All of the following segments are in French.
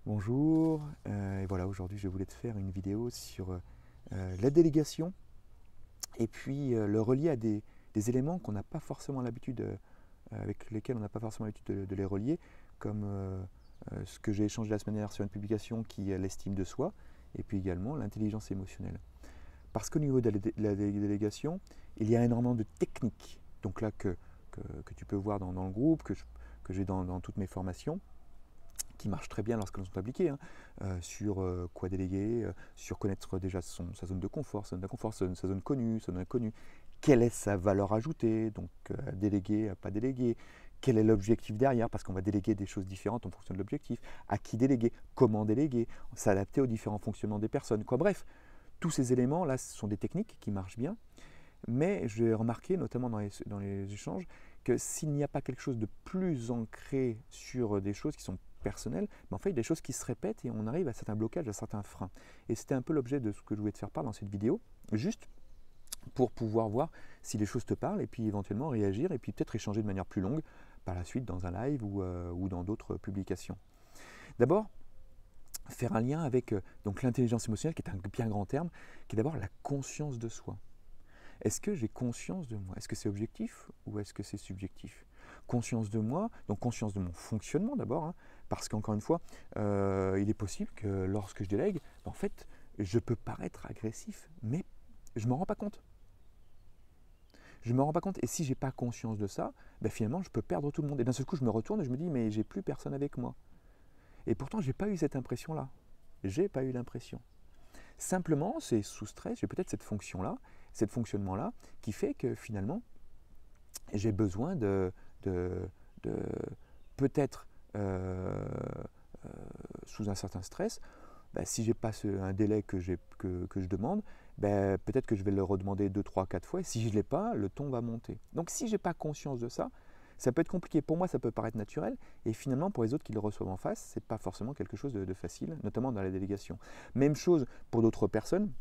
Bonjour, et voilà, aujourd'hui je voulais te faire une vidéo sur la délégation et puis le relier à des éléments qu'on n'a pas forcément l'habitude, avec lesquels on n'a pas forcément l'habitude de les relier, comme ce que j'ai échangé la semaine dernière sur une publication qui est l'estime de soi, et puis également l'intelligence émotionnelle. Parce qu'au niveau de la délégation, il y a énormément de techniques, donc là que tu peux voir dans le groupe, que j'ai dans toutes mes formations qui marchent très bien lorsqu'elles sont appliquées, hein, sur quoi déléguer, sur connaître déjà sa zone de confort, sa zone connue, sa zone inconnue, quelle est sa valeur ajoutée, donc déléguer, à pas déléguer, quel est l'objectif derrière, parce qu'on va déléguer des choses différentes en fonction de l'objectif, à qui déléguer, comment déléguer, s'adapter aux différents fonctionnements des personnes, quoi. Bref, tous ces éléments-là, ce sont des techniques qui marchent bien, mais j'ai remarqué, notamment dans les échanges, que s'il n'y a pas quelque chose de plus ancré sur des choses qui sont personnelles, mais en fait, il y a des choses qui se répètent et on arrive à certains blocages, à certains freins. Et c'était un peu l'objet de ce que je voulais te faire part dans cette vidéo, juste pour pouvoir voir si les choses te parlent et puis éventuellement réagir et puis peut-être échanger de manière plus longue par la suite dans un live ou dans d'autres publications. D'abord, faire un lien avec donc l'intelligence émotionnelle, qui est un bien grand terme, qui est d'abord la conscience de soi. Est-ce que j'ai conscience de moi? Est-ce que c'est objectif ou est-ce que c'est subjectif? Conscience de moi, donc conscience de mon fonctionnement d'abord, hein, parce qu'encore une fois, il est possible que lorsque je délègue, en fait, je peux paraître agressif, mais je ne m'en rends pas compte. Je ne me rends pas compte, et si je n'ai pas conscience de ça, ben finalement, je peux perdre tout le monde. Et d'un seul coup, je me retourne et je me dis, mais j'ai plus personne avec moi. Et pourtant, je n'ai pas eu cette impression-là. J'ai pas eu l'impression. Simplement, c'est sous stress, j'ai peut-être cette fonction-là, cette fonctionnement-là, qui fait que finalement, j'ai besoin de, de peut-être euh, sous un certain stress, ben, si j'ai pas un délai que je demande, ben, peut-être que je vais le redemander 2, 3, 4 fois, et si je ne l'ai pas, le ton va monter. Donc si je n'ai pas conscience de ça, ça peut être compliqué. Pour moi, ça peut paraître naturel, et finalement, pour les autres qui le reçoivent en face, ce n'est pas forcément quelque chose de facile, notamment dans la délégation. Même chose pour d'autres personnes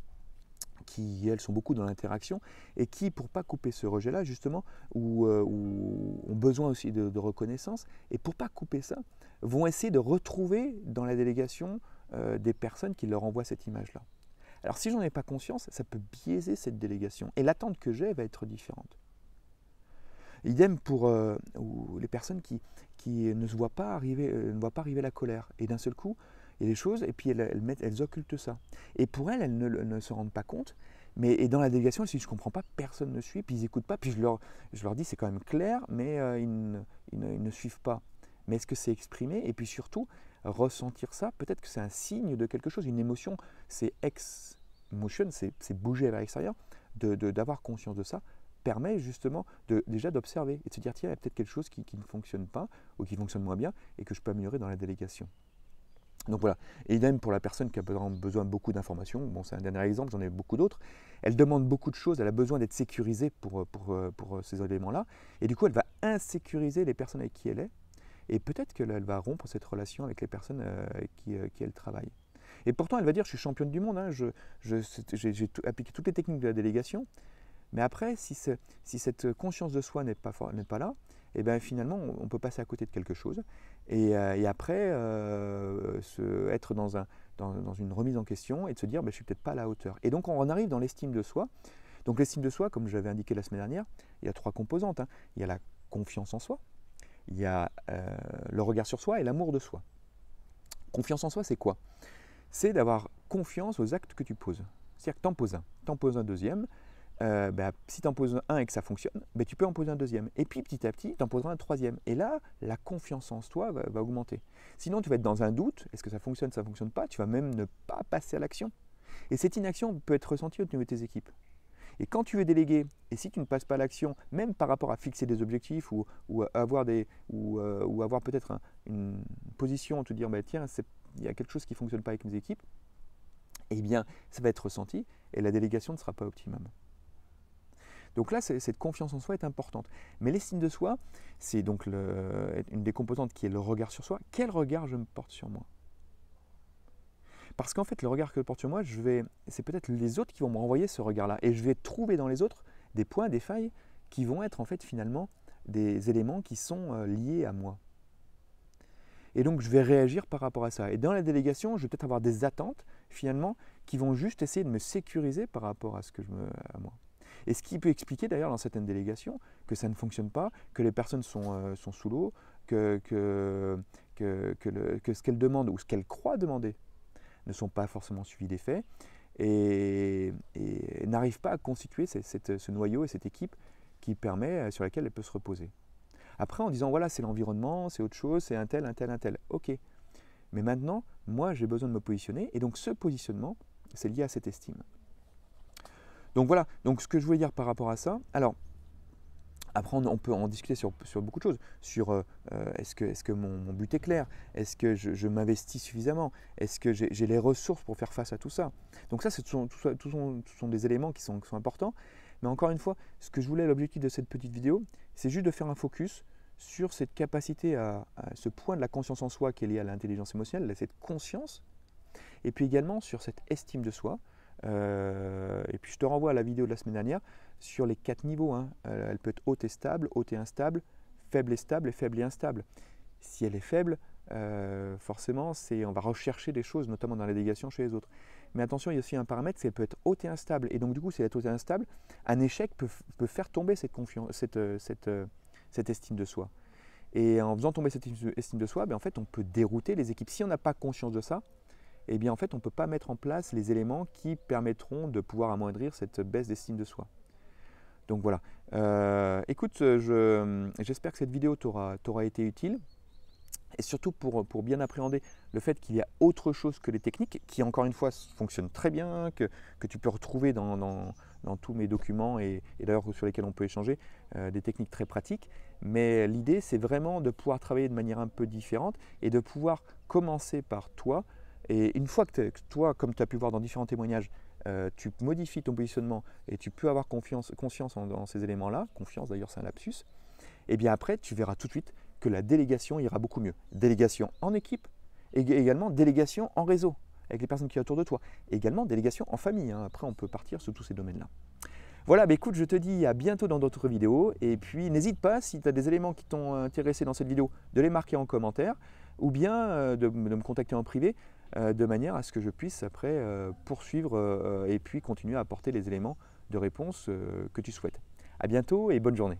qui, elles, sont beaucoup dans l'interaction et qui, pour ne pas couper ce rejet-là, justement, ou ont besoin aussi de reconnaissance, et pour ne pas couper ça, vont essayer de retrouver dans la délégation des personnes qui leur envoient cette image-là. Alors si j'en ai pas conscience, ça peut biaiser cette délégation, et l'attente que j'ai va être différente. Idem pour les personnes qui ne se voient pas arriver, ne voient pas arriver la colère, et d'un seul coup, il y a des choses, et puis elles occultent ça. Et pour elles ne se rendent pas compte, mais et dans la délégation, elles se disent, je ne comprends pas, personne ne suit, puis ils n'écoutent pas, puis je leur dis, c'est quand même clair, mais ils ne suivent pas. Mais est-ce que c'est exprimé? Et puis surtout, ressentir ça, peut-être que c'est un signe de quelque chose, une émotion, c'est ex-motion, c'est bouger vers l'extérieur, d'avoir conscience de ça, permet justement déjà d'observer et de se dire, tiens, il y a peut-être quelque chose qui ne fonctionne pas ou qui fonctionne moins bien et que je peux améliorer dans la délégation. Donc voilà, et idem pour la personne qui a besoin de beaucoup d'informations, bon c'est un dernier exemple, j'en ai beaucoup d'autres, elle demande beaucoup de choses, elle a besoin d'être sécurisée pour ces éléments-là, et du coup elle va insécuriser les personnes avec qui elle est, et peut-être qu'elle va rompre cette relation avec les personnes avec qui elle travaille. Et pourtant elle va dire, je suis championne du monde, hein, j'ai appliqué toutes les techniques de la délégation, mais après, si cette conscience de soi n'est pas là, et bien finalement, on peut passer à côté de quelque chose. Et après, être dans une remise en question et de se dire, ben, je ne suis peut-être pas à la hauteur. Et donc, on en arrive dans l'estime de soi. Donc, l'estime de soi, comme j'avais indiqué la semaine dernière, il y a 3 composantes, hein. Il y a la confiance en soi, il y a le regard sur soi et l'amour de soi. Confiance en soi, c'est quoi? C'est d'avoir confiance aux actes que tu poses. C'est-à-dire que tu en poses un deuxième, si tu en poses un et que ça fonctionne, tu peux en poser un deuxième. Et puis petit à petit, tu en poseras un troisième. Et là, la confiance en toi va augmenter. Sinon, tu vas être dans un doute, est-ce que ça fonctionne, ça ne fonctionne pas, tu vas même ne pas passer à l'action. Et cette inaction peut être ressentie au niveau de tes équipes. Et quand tu veux déléguer, et si tu ne passes pas à l'action, même par rapport à fixer des objectifs ou avoir peut-être une position, te dire, tiens, il y a quelque chose qui ne fonctionne pas avec mes équipes, eh bien, ça va être ressenti et la délégation ne sera pas optimum. Donc là, cette confiance en soi est importante. Mais l'estime de soi, c'est donc une des composantes qui est le regard sur soi. Quel regard je me porte sur moi? Parce qu'en fait, le regard que je porte sur moi, c'est peut-être les autres qui vont me renvoyer ce regard-là. Et je vais trouver dans les autres des points, des failles qui vont être en fait finalement des éléments qui sont liés à moi. Et donc, je vais réagir par rapport à ça. Et dans la délégation, je vais peut-être avoir des attentes, finalement, qui vont juste essayer de me sécuriser par rapport à à moi. Et ce qui peut expliquer d'ailleurs dans certaines délégations que ça ne fonctionne pas, que les personnes sont sous l'eau, que ce qu'elles demandent ou ce qu'elles croient demander ne sont pas forcément suivis des faits et n'arrivent pas à constituer ce noyau et cette équipe qui permet, sur laquelle elle peut se reposer. Après, en disant, voilà, c'est l'environnement, c'est autre chose, c'est un tel, un tel, un tel. Ok. Mais maintenant, moi, j'ai besoin de me positionner. Et donc, ce positionnement, c'est lié à cette estime. Donc, voilà. Donc, ce que je voulais dire par rapport à ça. Alors, après, on peut en discuter sur beaucoup de choses. Sur est-ce que mon but est clair? Est-ce que je m'investis suffisamment? Est-ce que j'ai les ressources pour faire face à tout ça? Donc, ça, ce sont des éléments qui sont importants. Mais encore une fois, ce que je voulais, l'objectif de cette petite vidéo, c'est juste de faire un focus sur cette capacité à ce point de la conscience en soi qui est lié à l'intelligence émotionnelle, cette conscience, et puis également sur cette estime de soi. Et puis je te renvoie à la vidéo de la semaine dernière sur les 4 niveaux. Hein. Elle peut être haute et stable, haute et instable, faible et faible et instable. Si elle est faible, forcément, on va rechercher des choses, notamment dans la délégation chez les autres. Mais attention, il y a aussi un paramètre, c'est qu'elle peut être haute et instable. Et donc, du coup, si elle est haute et instable, un échec peut faire tomber cette estime de soi. Et en faisant tomber cette estime de soi, en fait, on peut dérouter les équipes. Si on n'a pas conscience de ça, eh bien, en fait, on ne peut pas mettre en place les éléments qui permettront de pouvoir amoindrir cette baisse d'estime de soi. Donc voilà. Écoute, j'espère que cette vidéo t'aura été utile. Et surtout pour bien appréhender le fait qu'il y a autre chose que les techniques, qui encore une fois fonctionnent très bien, que tu peux retrouver dans tous mes documents et d'ailleurs sur lesquels on peut échanger, des techniques très pratiques. Mais l'idée, c'est vraiment de pouvoir travailler de manière un peu différente et de pouvoir commencer par toi. Et une fois que toi, comme tu as pu voir dans différents témoignages, tu modifies ton positionnement et tu peux avoir conscience dans ces éléments-là, confiance d'ailleurs c'est un lapsus, et bien après tu verras tout de suite que la délégation ira beaucoup mieux. Délégation en équipe, et également délégation en réseau, avec les personnes qui sont autour de toi, et également délégation en famille. Hein. Après, on peut partir sur tous ces domaines-là. Voilà, écoute, je te dis à bientôt dans d'autres vidéos, et puis n'hésite pas, si tu as des éléments qui t'ont intéressé dans cette vidéo, de les marquer en commentaire, ou bien de me contacter en privé, de manière à ce que je puisse après poursuivre et puis continuer à apporter les éléments de réponse que tu souhaites. À bientôt et bonne journée.